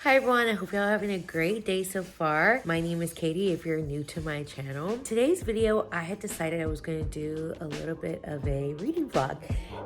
Hi everyone, I hope y'all are having a great day so far. My name is Katie if you're new to my channel. Today's video, I had decided I was going to do a little bit of a reading vlog.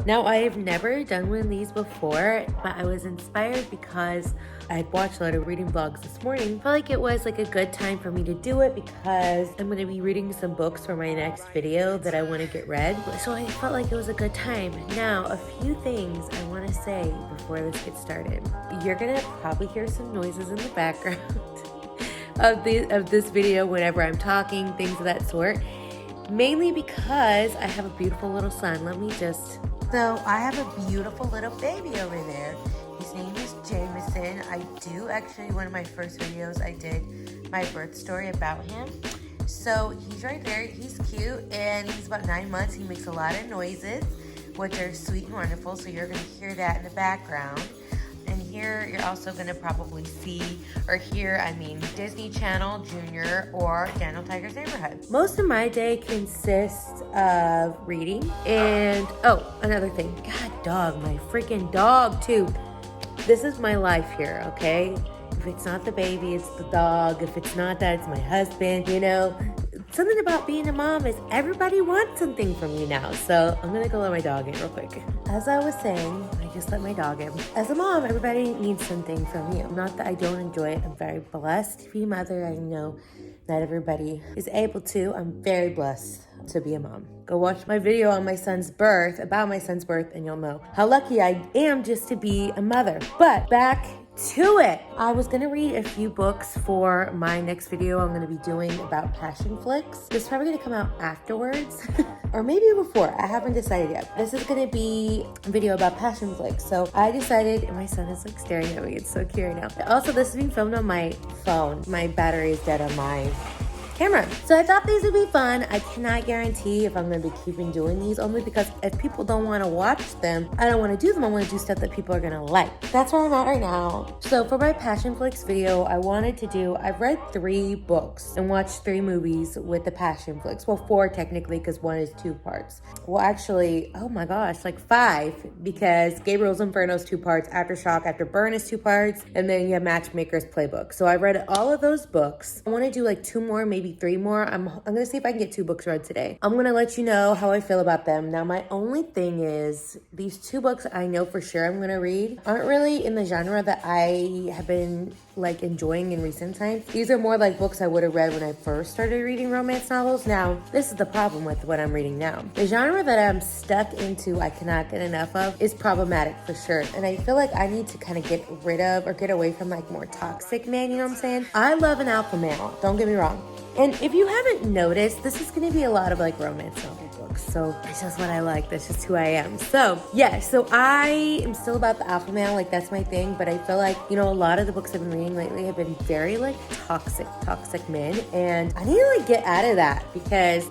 Now, I have never done one of these before, but I was inspired because I had watched a lot of reading vlogs this morning. I felt like it was like a good time for me to do it because I'm going to be reading some books for my next video that I want to get read. So I felt like it was a good time. Now, a few things I want to say before this gets started. You're going to probably hear some noises in the background of this video whenever I'm talking, things of that sort. Mainly because I have a beautiful little son. So I have a beautiful little baby over there. His name is Jameson. I do actually, one of my first videos I did my birth story about him. So he's right there. He's cute and he's about 9 months. He makes a lot of noises, which are sweet and wonderful. So you're going to hear that in the background. And here you're also going to probably see or hear, Disney Channel Junior or Daniel Tiger's Neighborhood. Most of my day consists of reading and, another thing. God, dog, my freaking dog too. This is my life here, okay? If it's not the baby, it's the dog. If it's not that, it's my husband, you know? Something about being a mom is everybody wants something from you now. So I'm gonna go let my dog in real quick. As I was saying, I just let my dog in. As a mom, everybody needs something from you. Not that I don't enjoy it. I'm very blessed to be a mother. I know not everybody is able to. I'm very blessed to be a mom. Go watch my video on my son's birth, about my son's birth, and you'll know how lucky I am just to be a mother. But back to it. I was gonna read a few books for my next video I'm gonna be doing about passion flicks. This is probably gonna come out afterwards or maybe before. I haven't decided yet. This is gonna be a video about passion flicks. So I decided, and my son is like staring at me. It's so cute right now. Also, this is being filmed on my phone. My battery is dead on my camera. So I thought these would be fun. I cannot guarantee if I'm going to be keeping doing these, only because if people don't want to watch them, I don't want to do them. I want to do stuff that people are going to like. That's where I'm at right now. So for my Passion Flicks video, I've read 3 books and watched 3 movies with the Passion Flicks. Well, 4 technically, because one is 2 parts. Well, actually, oh my gosh, like 5, because Gabriel's Inferno is 2 parts, Aftershock, Afterburn is 2 parts, and then you have Matchmaker's Playbook. So I read all of those books. I want to do like 2 more, maybe 3 more. I'm gonna see if I can get 2 books read today. I'm gonna let you know how I feel about them. Now, my only thing is these 2 books I know for sure I'm gonna read aren't really in the genre that I have been like enjoying in recent times. These are more like books I would have read when I first started reading romance novels. Now, this is the problem with what I'm reading now. The genre that I'm stuck into, I cannot get enough of, is problematic for sure. And I feel like I need to kind of get rid of or get away from like more toxic men, you know what I'm saying? I love an alpha male, don't get me wrong. And if you haven't noticed, this is going to be a lot of like romance novel books. So this is what I like. That's just who I am. So yeah, so I am still about the alpha male. Like that's my thing. But I feel like, you know, a lot of the books I've been reading lately have been very like toxic men. And I need to like get out of that because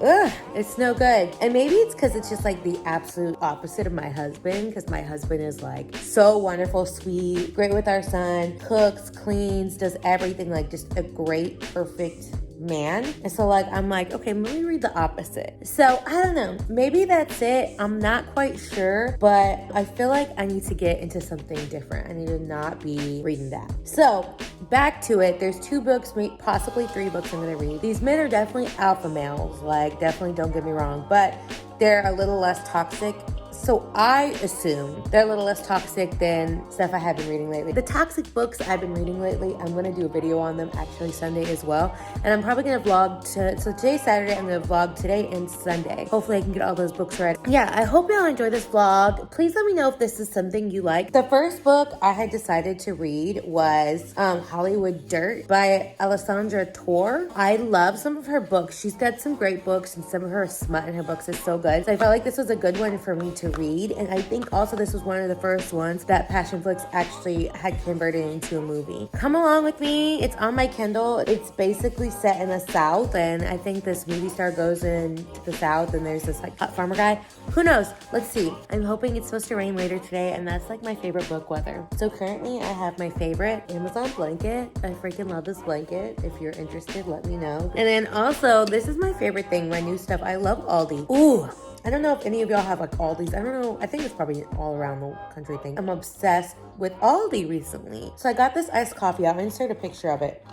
it's no good. And maybe it's because it's just like the absolute opposite of my husband. Because my husband is like so wonderful, sweet, great with our son, cooks, cleans, does everything, like just a great, perfect man. And so like I'm like, okay, let me read the opposite. So I don't know, maybe that's it. I'm not quite sure, but I feel like I need to get into something different. I need to not be reading that. So back to it. There's 2 books, possibly 3 books I'm gonna read. These men are definitely alpha males, like definitely, don't get me wrong, but they're a little less toxic. So I assume they're a little less toxic than stuff I have been reading lately. The toxic books I've been reading lately, I'm going to do a video on them actually Sunday as well. And I'm probably going to vlog, so today's Saturday, I'm going to vlog today and Sunday. Hopefully I can get all those books read. Yeah, I hope y'all enjoy this vlog. Please let me know if this is something you like. The first book I had decided to read was Hollywood Dirt by Alessandra Tor. I love some of her books. She's got some great books and some of her smut in her books is so good. So I felt like this was a good one for me to read, and I think also this was one of the first ones that Passion Flicks actually had converted into a movie. Come along with me. It's on my Kindle. It's basically set in the South, and I think this movie star goes into the South, and there's this like hot farmer guy. Who knows? Let's see. I'm hoping it's supposed to rain later today, and that's like my favorite book weather. So currently I have my favorite Amazon blanket. I freaking love this blanket. If you're interested, let me know. And then also, this is my favorite thing, my new stuff. I love Aldi. Ooh, I don't know if any of y'all have like Aldi's. I don't know. I think it's probably all around the country thing. I'm obsessed with Aldi recently. So I got this iced coffee. I'll insert a picture of it.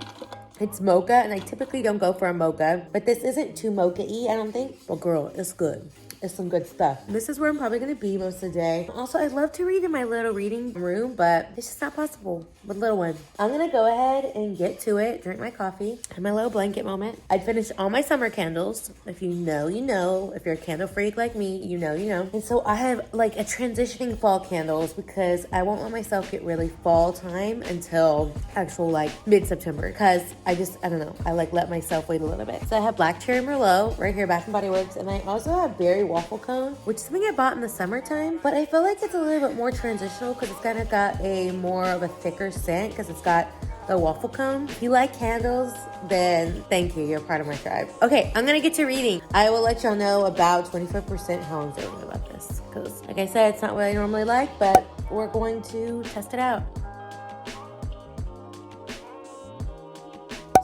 It's mocha, and I typically don't go for a mocha, but this isn't too mocha-y, I don't think. But girl, it's good. It's some good stuff. This is where I'm probably gonna be most of the day. Also, I love to read in my little reading room, but it's just not possible with little one. I'm gonna go ahead and get to it, drink my coffee, have my little blanket moment. I'd finished all my summer candles. If you know, you know. If you're a candle freak like me, you know, you know. And so I have like a transitioning fall candles because I won't let myself get really fall time until actual like mid-September, because I don't know. I like let myself wait a little bit. So I have black cherry merlot right here, Bath and Body Works, and I also have berry waffle cone, which is something I bought in the summertime, but I feel like it's a little bit more transitional because it's kind of got a more of a thicker scent because it's got the waffle cone. If you like candles, then thank you. You're part of my tribe. Okay, I'm gonna get to reading. I will let y'all know about 24% how I'm feeling about this because, like I said, it's not what I normally like, but we're going to test it out.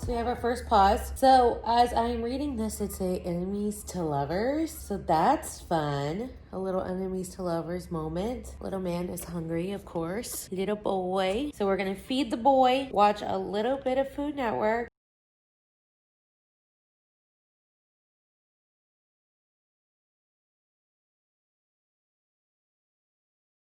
We have our first pause. So as I'm reading this, it's a enemies to lovers. So that's fun. A little enemies to lovers moment. Little man is hungry, of course. Little boy. So we're gonna feed the boy, watch a little bit of Food Network.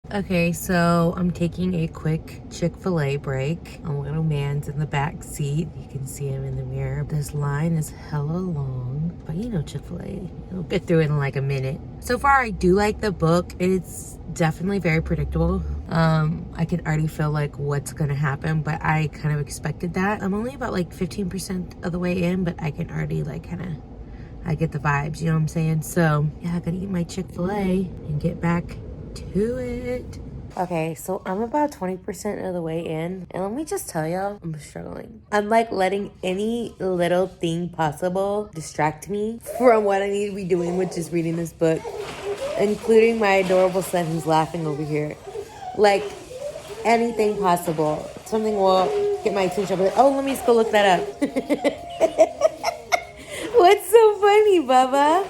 Okay, so I'm taking a quick Chick-fil-A break. A little man's in the back seat. You can see him in the mirror. This line is hella long, but you know Chick-fil-A. You'll get through it in like a minute. So far, I do like the book. It's definitely very predictable. I can already feel like what's gonna happen, but I kind of expected that. I'm only about like 15% of the way in, but I can already like I get the vibes, you know what I'm saying? So yeah, I gotta eat my Chick-fil-A and get back to it. Okay, so I'm about 20% of the way in, and let me just tell y'all, I'm struggling. I'm like letting any little thing possible distract me from what I need to be doing, which is reading this book, including my adorable son who's laughing over here. Like anything possible, something will get my attention. I'll be like, oh, let me just go look that up. What's so funny, Bubba?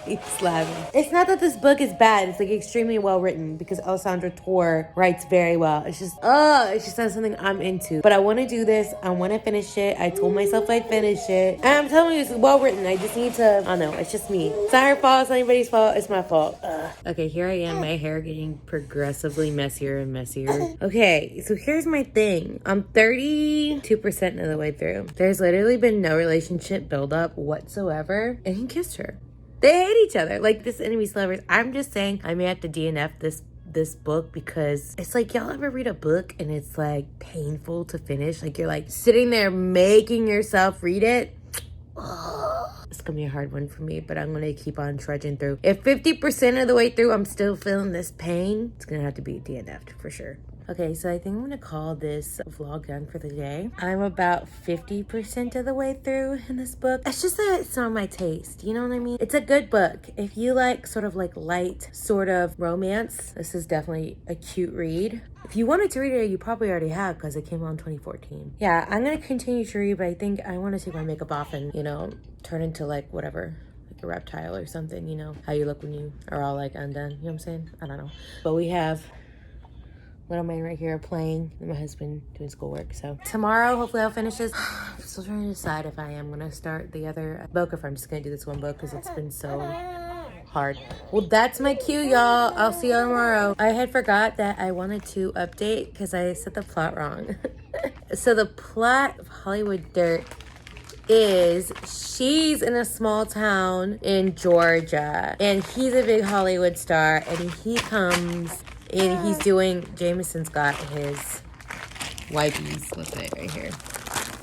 He's laughing. It's not that this book is bad. It's like extremely well written because Alessandra Tor writes very well. It's just not something I'm into. But I want to do this. I want to finish it. I told myself I'd finish it. And I'm telling you, it's well written. I just need to, I don't know. It's just me. It's not her fault. It's not anybody's fault. It's my fault. Okay, here I am. My hair getting progressively messier and messier. Okay, so here's my thing. I'm 32% of the way through. There's literally been no relationship buildup whatsoever. And he kissed her. They hate each other. Like, this enemies to lovers. I'm just saying I may have to DNF this book because it's like, y'all ever read a book and it's like painful to finish? Like, you're like sitting there making yourself read it. It's gonna be a hard one for me, but I'm gonna keep on trudging through. If 50% of the way through I'm still feeling this pain, it's gonna have to be DNF'd for sure. Okay, so I think I'm gonna call this vlog done for the day. I'm about 50% of the way through in this book. It's just that it's not my taste, you know what I mean? It's a good book. If you like sort of like light sort of romance, this is definitely a cute read. If you wanted to read it, you probably already have because it came out in 2014. Yeah, I'm gonna continue to read, but I think I wanna take my makeup off and, you know, turn into like whatever, like a reptile or something, you know, how you look when you are all like undone, you know what I'm saying? I don't know. But we have little man right here playing and my husband doing schoolwork. So tomorrow, hopefully I'll finish this. I'm still trying to decide if I am gonna start the other book or if I'm just gonna do this one book because it's been so hard. Well, that's my cue, y'all. I'll see y'all tomorrow. I had forgot that I wanted to update because I said the plot wrong. So the plot of Hollywood Dirt is she's in a small town in Georgia and he's a big Hollywood star and he comes and he's doing, Jameson's got his wipes. What's it right here?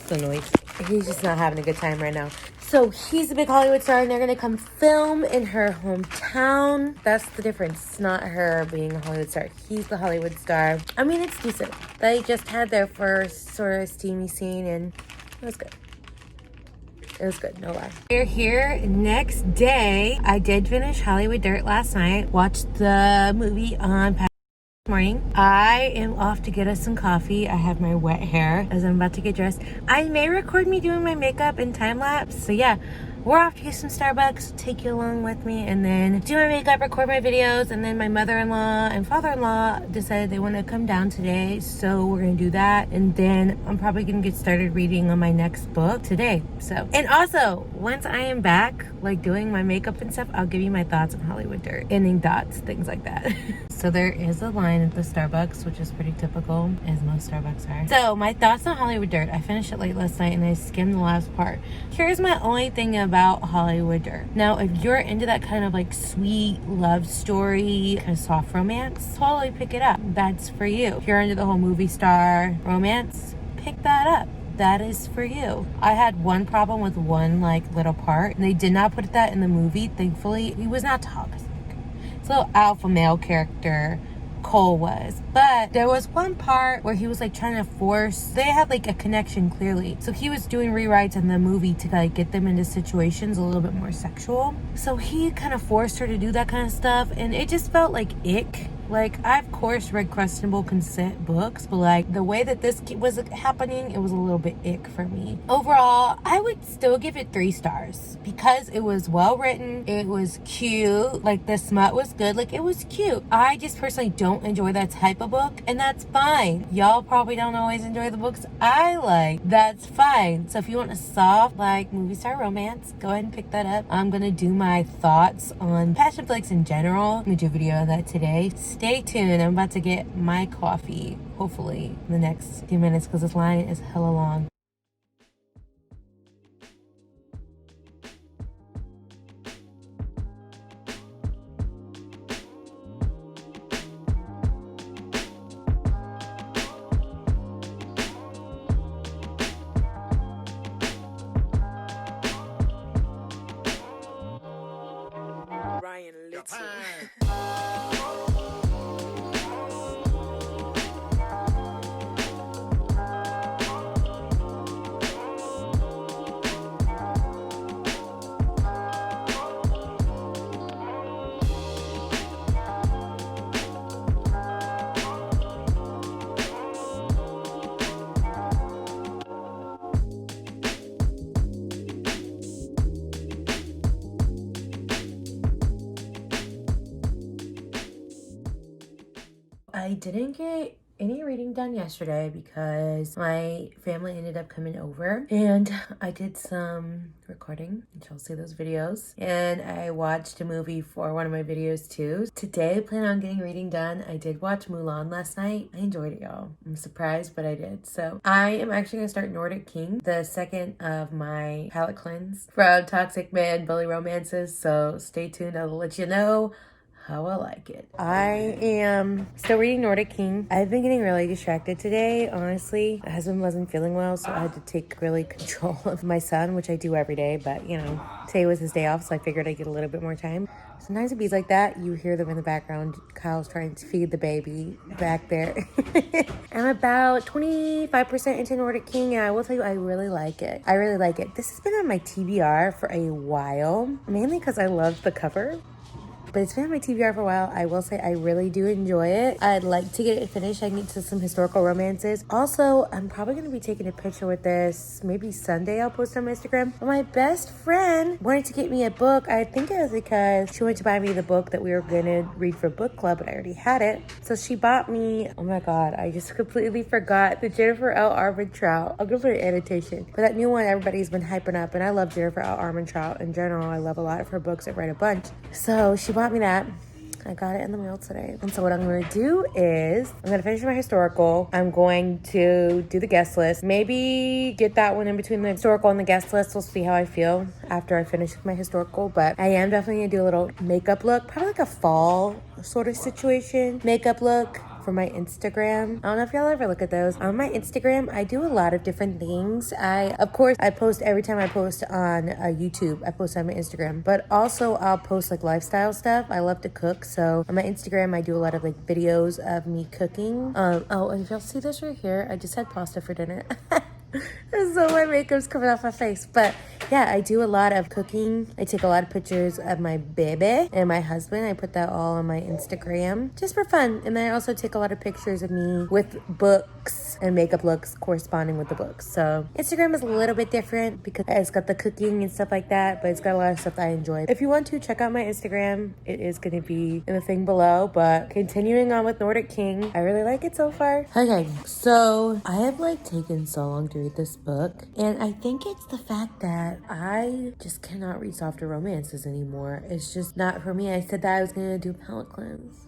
So noisy. He's just not having a good time right now. So he's a big Hollywood star and they're gonna come film in her hometown. That's the difference. It's not her being a Hollywood star. He's the Hollywood star. I mean, it's decent. They just had their first sort of steamy scene and it was good. It was good, no lie. We're here next day. I did finish Hollywood Dirt last night. Watched the movie on morning. I am off to get us some coffee. I have my wet hair as I'm about to get dressed. I may record me doing my makeup in time lapse. So yeah, we're off to get some Starbucks, take you along with me, and then do my makeup, record my videos. And then my mother-in-law and father-in-law decided they want to come down today, so we're gonna do that. And then I'm probably gonna get started reading on my next book today. So, and also once I am back, like doing my makeup and stuff, I'll give you my thoughts on Hollywood Dirt, ending thoughts, things like that. So there is a line at the Starbucks, which is pretty typical, as most Starbucks are. So my thoughts on Hollywood Dirt. I finished it late last night and I skimmed the last part. Here's my only thing about Hollywood Dirt. Now, if you're into that kind of like sweet love story, kind of soft romance, totally pick it up. That's for you. If you're into the whole movie star romance, pick that up. That is for you. I had one problem with one like little part, and they did not put that in the movie. Thankfully, he was not toxic. It's a little alpha male character, Cole was, but there was one part where he was like trying to force, they had like a connection clearly, so he was doing rewrites in the movie to like get them into situations a little bit more sexual, so he kind of forced her to do that kind of stuff, and it just felt like ick. Like, I, of course, read questionable consent books, but like the way that this was happening, it was a little bit ick for me. Overall, I would still give it 3 stars because it was well written. It was cute. Like, the smut was good. Like, it was cute. I just personally don't enjoy that type of book, and that's fine. Y'all probably don't always enjoy the books I like. That's fine. So if you want a soft, like, movie star romance, go ahead and pick that up. I'm gonna do my thoughts on passion flicks in general. I'm gonna do a video of that today. Stay tuned. I'm about to get my coffee, hopefully, in the next few minutes because this line is hella long. I didn't get any reading done yesterday because my family ended up coming over and I did some recording, which you'll see those videos, and I watched a movie for one of my videos too. Today I plan on getting reading done. I did watch Mulan last night. I enjoyed it, y'all. I'm surprised, but I did. So I am actually gonna start Nordic King, the second of my palate cleanse from Toxic Man Bully Romances, so stay tuned. I'll let you know how I like it. I am still reading Nordic King. I've been getting really distracted today, honestly. My husband wasn't feeling well, so I had to take really control of my son, which I do every day, but you know, today was his day off, so I figured I'd get a little bit more time. Sometimes it be like that. You hear them in the background. Kyle's trying to feed the baby back there. I'm about 25% into Nordic King, and I will tell you, I really like it. I really like it. This has been on my TBR for a while, mainly because I love the cover. But it's been on my TBR for a while. I will say I really do enjoy it. I'd like to get it finished. I can get to some historical romances. Also, I'm probably going to be taking a picture with this. Maybe Sunday I'll post on my Instagram. But my best friend wanted to get me a book. I think it was because she wanted to buy me the book that we were going to read for book club, but I already had it. So she bought me, oh my God, I just completely forgot, the Jennifer L. Armentrout. I'll go for an annotation. But that new one everybody's been hyping up, and I love Jennifer L. Armentrout in general. I love a lot of her books. I read a bunch. So she bought me that. I got it in the mail today. And so what I'm going to do is I'm going to finish my historical. I'm going to do the guest list. Maybe get that one in between the historical and the guest list. We'll see how I feel after I finish my historical. But I am definitely going to do a little makeup look. Probably like a fall sort of situation. Makeup look for my Instagram. I don't know if y'all ever look at those. On my Instagram, I do a lot of different things. Of course, I post every time I post on YouTube. I post on my Instagram, but also I'll post like lifestyle stuff. I love to cook, so on my Instagram, I do a lot of like videos of me cooking. Oh, and if y'all see this right here, I just had pasta for dinner. So my makeup's coming off my face, but yeah, I do a lot of cooking. I take a lot of pictures of my baby and my husband. I put that all on my Instagram just for fun. And then I also take a lot of pictures of me with books and makeup looks corresponding with the books. So Instagram is a little bit different because it's got the cooking and stuff like that, but it's got a lot of stuff that I enjoy. If you want to check out my Instagram, it is going to be in the thing below. But continuing on with Nordic King, I really like it so far. Okay, so I have like taken so long to read this book, and I think it's the fact that I just cannot read softer romances anymore. It's just not for me. I said that I was going to do a palate cleanse.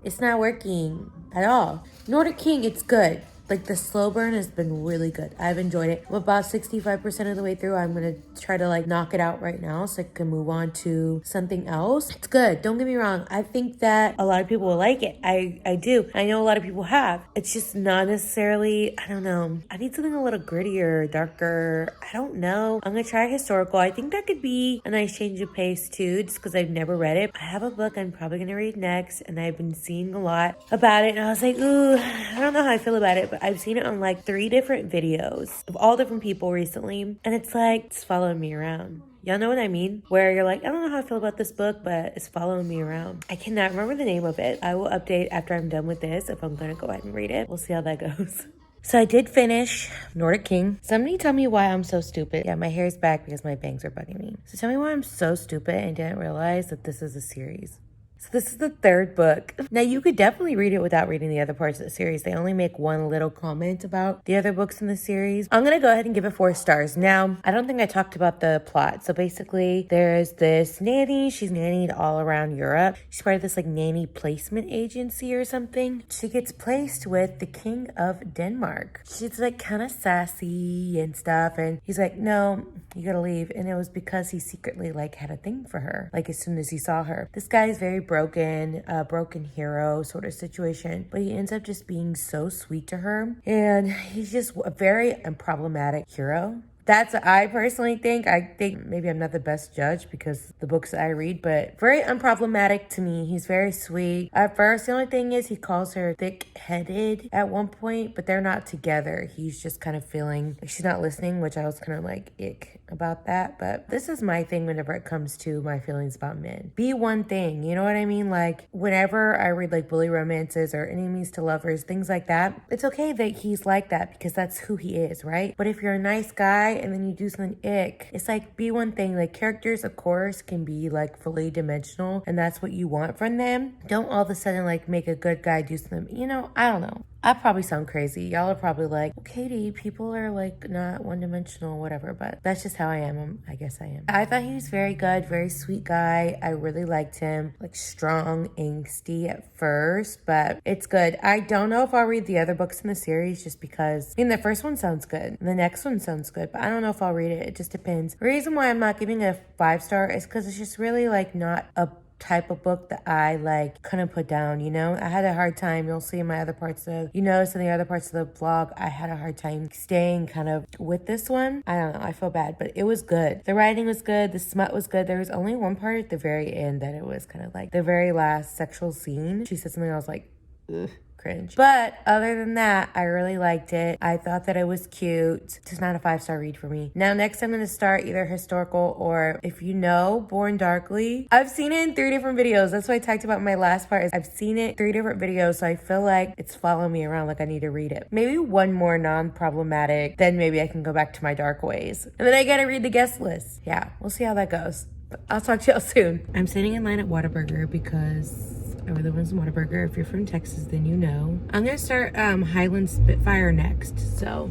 It's not working at all. Nordic King, it's good. Like, the slow burn has been really good. I've enjoyed it. I'm about 65% of the way through. I'm going to try to, like, knock it out right now so I can move on to something else. It's good. Don't get me wrong. I think that a lot of people will like it. I do. I know a lot of people have. It's just not necessarily, I don't know. I need something a little grittier, darker. I don't know. I'm going to try historical. I think that could be a nice change of pace, too, just because I've never read it. I have a book I'm probably going to read next, and I've been seeing a lot about it, and I was like, ooh, I don't know how I feel about it, but I've seen it on like 3 different videos of all different people recently, and it's like, it's following me around. Y'all know what I mean? Where you're like, I don't know how I feel about this book, but it's following me around. I cannot remember the name of it. I will update after I'm done with this if I'm going to go ahead and read it. We'll see how that goes. So I did finish Nordic King. Somebody tell me why I'm so stupid. Yeah, my hair's back because my bangs are bugging me. So tell me why I'm so stupid and didn't realize that this is a series. So this is the 3rd book. Now, you could definitely read it without reading the other parts of the series. They only make one little comment about the other books in the series. I'm going to go ahead and give it 4 stars. Now, I don't think I talked about the plot. So basically, there's this nanny. She's nannied all around Europe. She's part of this like nanny placement agency or something. She gets placed with the King of Denmark. She's like kind of sassy and stuff. And he's like, no, you gotta leave. And it was because he secretly like had a thing for her. Like as soon as he saw her. This guy is very broken hero sort of situation, but he ends up just being so sweet to her, and he's just a very unproblematic hero. That's what I personally think. I think maybe I'm not the best judge because the books I read, but very unproblematic to me. He's very sweet. At first, the only thing is he calls her thick-headed at one point, but they're not together. He's just kind of feeling like she's not listening, which I was kind of like, ick about that. But this is my thing whenever it comes to my feelings about men. Be one thing, you know what I mean? Like, whenever I read like bully romances or enemies to lovers, things like that, it's okay that he's like that because that's who he is, right? But if you're a nice guy and then you do something ick, it's like, be one thing. Like, characters, of course, can be like fully dimensional, and that's what you want from them. Don't all of a sudden like make a good guy do something, you know, I don't know. I probably sound crazy. Y'all are probably like, well, Katie, people are like not one-dimensional, whatever, but that's just how I am. I guess I am. I thought he was very good, very sweet guy. I really liked him. Like, strong, angsty at first, but it's good. I don't know if I'll read the other books in the series just because, I mean, the first one sounds good. The next one sounds good, but I don't know if I'll read it. It just depends. The reason why I'm not giving it a 5-star is because it's just really like not a type of book that I like couldn't put down, you know? I had a hard time. You'll see in my other parts of, you notice in the other parts of the vlog, I had a hard time staying kind of with this one. I don't know, I feel bad, but it was good. The writing was good, the smut was good. There was only one part at the very end that it was kind of like the very last sexual scene. She said something, I was like, ugh. Cringe. But other than that, I really liked it. I thought that it was cute. Just not a 5-star read for me. Now, next I'm going to start either historical or, if you know, Born Darkly. I've seen it in 3 different videos. That's what I talked about in my last part. Is I've seen it 3 different videos, so I feel like it's following me around, like I need to read it. Maybe one more non-problematic, then maybe I can go back to my dark ways. And then I got to read the guest list. Yeah, we'll see how that goes. But I'll talk to y'all soon. I'm sitting in line at Whataburger because I really want some Whataburger. If you're from Texas, then you know. I'm gonna start Highland Spitfire next. So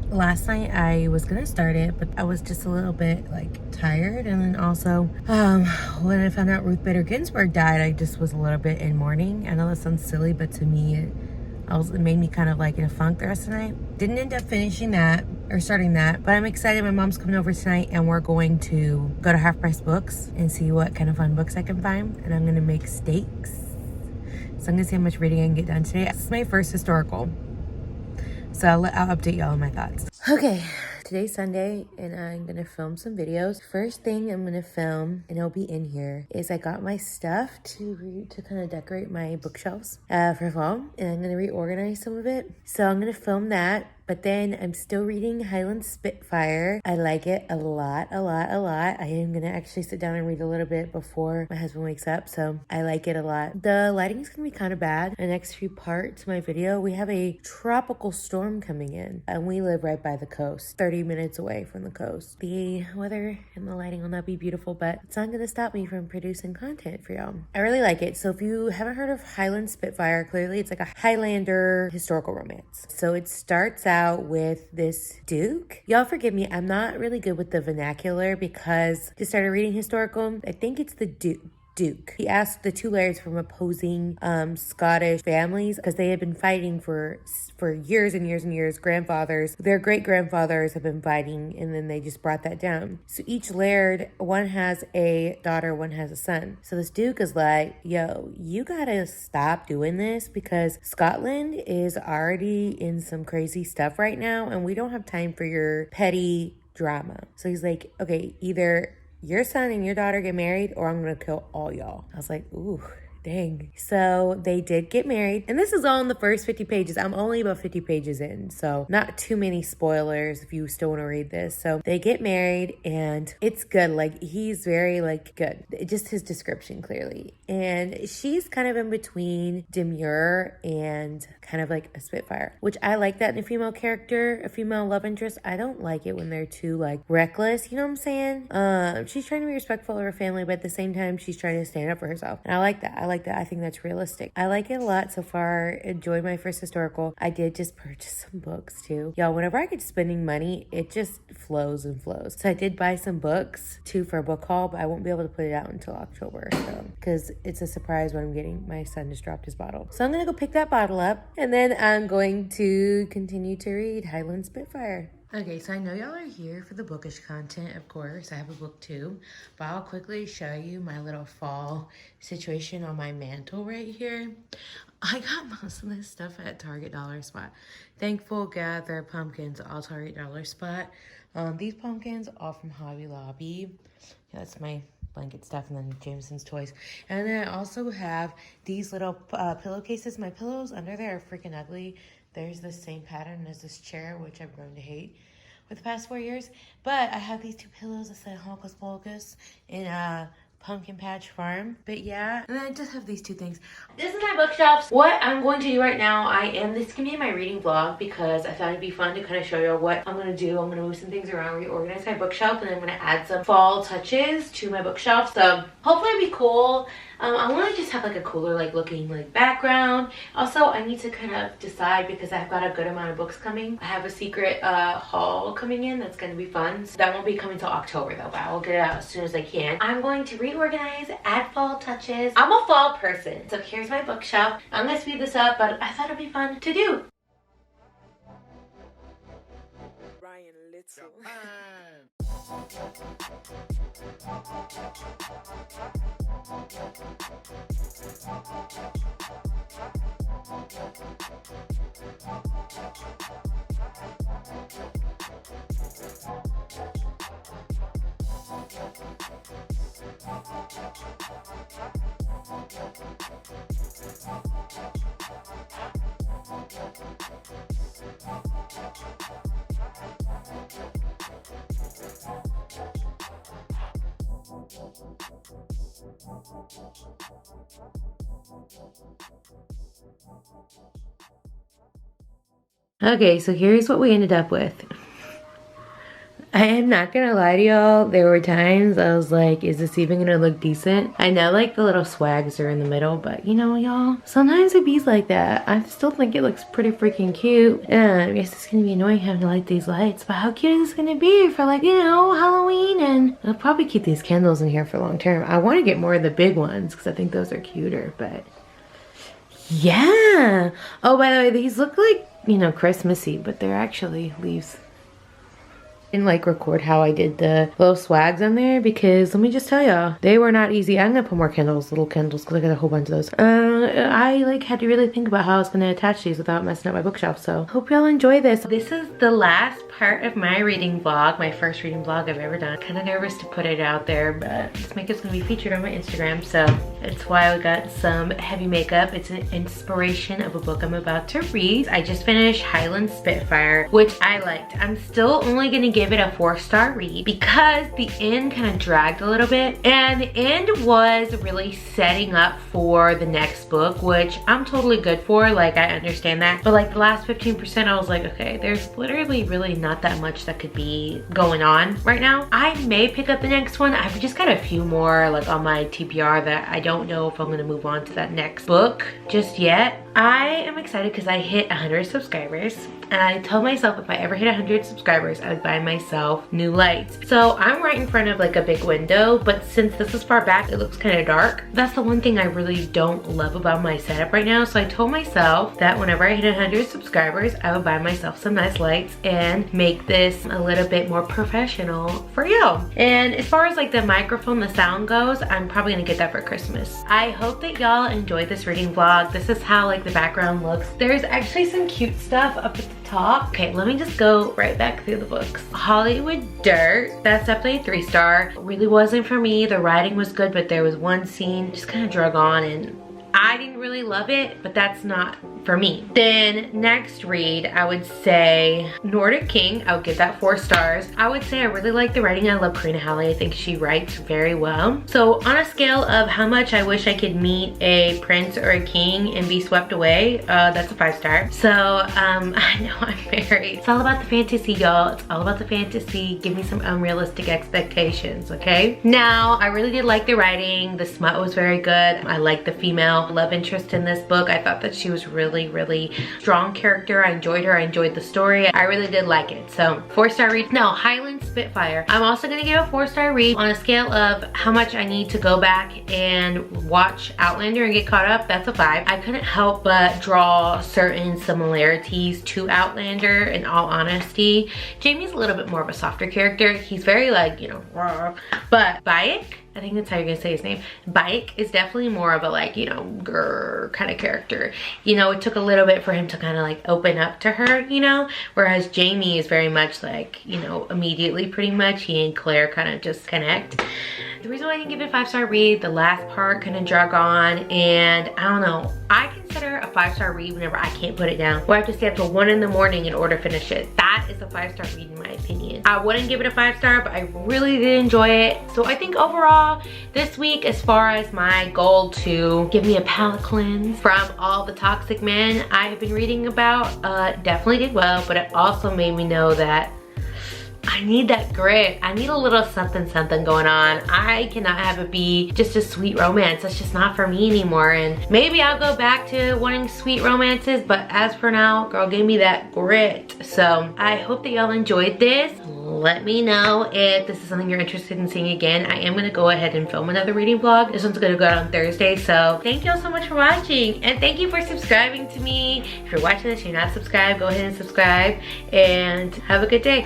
last night I was gonna start it, but I was just a little bit like tired, and then also when I found out Ruth Bader Ginsburg died, I just was a little bit in mourning. I know that sounds silly, but to me it made me kind of like in a funk the rest of the night. Didn't end up finishing that or starting that, but I'm excited. My mom's coming over tonight and we're going to go to Half Price Books and see what kind of fun books I can find, and I'm gonna make steaks. So I'm gonna see how much reading I can get done today. This is my first historical, so I'll update y'all on my thoughts. Okay, today's Sunday and I'm gonna film some videos. First thing I'm gonna film, and it'll be in here, is I got my stuff to kind of decorate my bookshelves for fall, and I'm gonna reorganize some of it. So I'm gonna film that. But then I'm still reading Highland Spitfire. I like it a lot, a lot, a lot. I am gonna actually sit down and read a little bit before my husband wakes up, so I like it a lot. The lighting is gonna be kind of bad. The next few parts of my video, we have a tropical storm coming in, and we live right by the coast, 30 minutes away from the coast. The weather and the lighting will not be beautiful, but it's not gonna stop me from producing content for y'all. I really like it. So if you haven't heard of Highland Spitfire, clearly it's like a Highlander historical romance. So it starts out with this duke. Y'all forgive me, I'm not really good with the vernacular because I started reading historical. I think it's the duke. He asked the two lairds from opposing Scottish families because they had been fighting for years and years and years. Grandfathers, their great grandfathers have been fighting, and then they just brought that down. So each laird, one has a daughter, one has a son. So this duke is like, yo, you gotta stop doing this because Scotland is already in some crazy stuff right now, and we don't have time for your petty drama. So he's like, okay, either your son and your daughter get married or I'm gonna kill all y'all. I was like, ooh, dang. So they did get married, and this is all in the first 50 pages. I'm only about 50 pages in, so not too many spoilers if you still want to read this. So they get married, and it's good. Like, he's very, like, good. Just his description, clearly. And she's kind of in between demure and kind of like a Spitfire, which I like that in a female character, a female love interest. I don't like it when they're too, like, reckless, you know what I'm saying? She's trying to be respectful of her family, but at the same time, she's trying to stand up for herself. And I like that. I think that's realistic. I like it a lot so far. Enjoyed my first historical. I did just purchase some books too. Y'all, whenever I get spending money, it just flows and flows. So I did buy some books too for a book haul, but I won't be able to put it out until October. So, because it's a surprise when I'm getting, my son just dropped his bottle. So I'm going to go pick that bottle up, and then I'm going to continue to read Highland Spitfire. Okay, so I know y'all are here for the bookish content, of course. I have a book too, but I'll quickly show you my little fall situation on my mantle right here. I got most of this stuff at Target Dollar Spot. Thankful Gather pumpkins, all Target Dollar Spot. These pumpkins, all from Hobby Lobby. Yeah, that's my blanket stuff, and then Jameson's toys. And then I also have these little pillowcases. My pillows under there are freaking ugly. There's the same pattern as this chair, which I've grown to hate for the past 4 years. But I have these two pillows that say Hocus Pocus in Pumpkin Patch Farm. But yeah, and then I just have these two things. This is my bookshelves. What I'm going to do right now, this can be my reading vlog because I thought it'd be fun to kind of show you what I'm going to do. I'm going to move some things around, reorganize my bookshelf, and then I'm going to add some fall touches to my bookshelf. So hopefully it'll be cool. I want to just have like a cooler looking background. Also, I need to kind of decide because I've got a good amount of books coming. I have a secret haul coming in that's going to be fun. So that won't be coming till October though, but I will get it out as soon as I can. I'm going to reorganize, add fall touches. I'm a fall person. So here's my bookshelf. I'm going to speed this up, but I thought it'd be fun to do. Ryan Little. Okay, so here's what we ended up with. I am not gonna lie to y'all, there were times I was like, is this even gonna look decent? I know the little swags are in the middle, but you know y'all, sometimes it be like that. I still think it looks pretty freaking cute. I guess it's gonna be annoying having to light these lights, but how cute is this gonna be for Halloween? And I'll probably keep these candles in here for long term. I wanna get more of the big ones because I think those are cuter, but yeah. Oh, by the way, these look like, Christmassy, but they're actually leaves. Didn't like record how I did the little swags on there because let me just tell y'all, they were not easy. I'm gonna put more candles, little candles, because I got a whole bunch of those. I like had to really think about how I was gonna attach these without messing up my bookshelf. So hope y'all enjoy this. This is the last part of my reading vlog, my first reading vlog I've ever done. Kind of nervous to put it out there, but this makeup's gonna be featured on my Instagram, so that's why I got some heavy makeup. It's an inspiration of a book I'm about to read. I just finished Highland Spitfire, which I liked. I'm still only gonna give it a 4-star read because the end kind of dragged a little bit, and the end was really setting up for the next book, which I'm totally good for. Like, I understand that, but like the last 15%, I was like, okay, there's literally really not that much that could be going on right now. I may pick up the next one. I've just got a few more like on my TBR that I don't know if I'm gonna move on to that next book just yet. I am excited because I hit 100 subscribers, and I told myself if I ever hit 100 subscribers, I would buy myself new lights. So I'm right in front of like a big window, but since this is far back, it looks kind of dark. That's the one thing I really don't love about my setup right now. So I told myself that whenever I hit 100 subscribers, I would buy myself some nice lights and make this a little bit more professional for y'all. And as far as like the microphone, the sound goes, I'm probably gonna get that for Christmas. I hope that y'all enjoyed this reading vlog. This is how like the background looks. There's actually some cute stuff up at the top. Okay, let me just go right back through the books. Hollywood Dirt, that's definitely a 3-star. Really wasn't for me. The writing was good, but there was one scene just kind of drug on and I didn't really love it, but that's not for me. Then next read, I would say Nordic King. I would give that 4 stars. I would say I really like the writing. I love Karina Halley. I think she writes very well. So on a scale of how much I wish I could meet a prince or a king and be swept away, that's a 5-star. So I know I'm married. It's all about the fantasy, y'all. It's all about the fantasy. Give me some unrealistic expectations, okay? Now, I really did like the writing. The smut was very good. I liked the female love interest in this book. I thought that she was really strong character. I enjoyed her. I enjoyed the story. I really did like it. So 4-star read. Now Highland Spitfire, I'm also gonna give a 4-star read. On a scale of how much I need to go back and watch Outlander and get caught up, that's a 5. I couldn't help but draw certain similarities to Outlander, in all honesty. Jamie's a little bit more of a softer character. He's very like, you know, raw. But Bayek, I think that's how you're gonna say his name. Bayek is definitely more of a like, you know, grrr kind of character. You know, it took a little bit for him to kind of like open up to her, you know? Whereas Jamie is very much like, you know, immediately pretty much, he and Claire kind of just connect. The reason why I didn't give it a 5-star read, the last part kind of drug on, and I don't know. I consider a 5-star read whenever I can't put it down, or I have to stay up till 1 in the morning in order to finish it. That is a 5-star read in my opinion. I wouldn't give it a 5-star, but I really did enjoy it. So I think overall, this week, as far as my goal to give me a palate cleanse from all the toxic men I have been reading about, definitely did well, but it also made me know that I need that grit. I need a little something something going on. I cannot have it be just a sweet romance. That's just not for me anymore. And maybe I'll go back to wanting sweet romances, but as for now, girl, give me that grit. So I hope that y'all enjoyed this. Let me know if this is something you're interested in seeing again. I am gonna go ahead and film another reading vlog. This one's gonna go out on Thursday. So thank y'all so much for watching, and thank you for subscribing to me. If you're watching this, you're not subscribed, go ahead and subscribe, and have a good day.